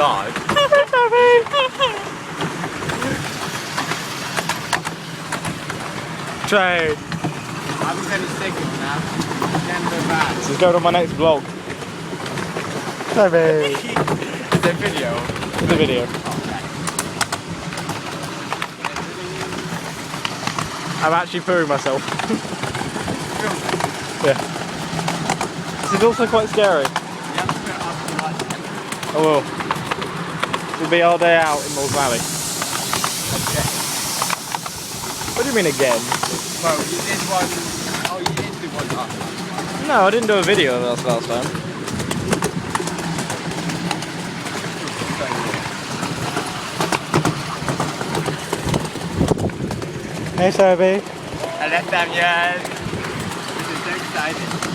God. Trey. I haven't sent a signal now. Then go back. This is going on my next vlog. Toby. It's a video. The video. I'm actually pooing myself. Yeah. This is also quite scary. I will. It'll be our day out in Moles Valley. What do you mean again? Well, you did one. Oh, you did do one last time. No, I didn't do a video of us last time. Hey Toby. Hello Daniel. This is so exciting.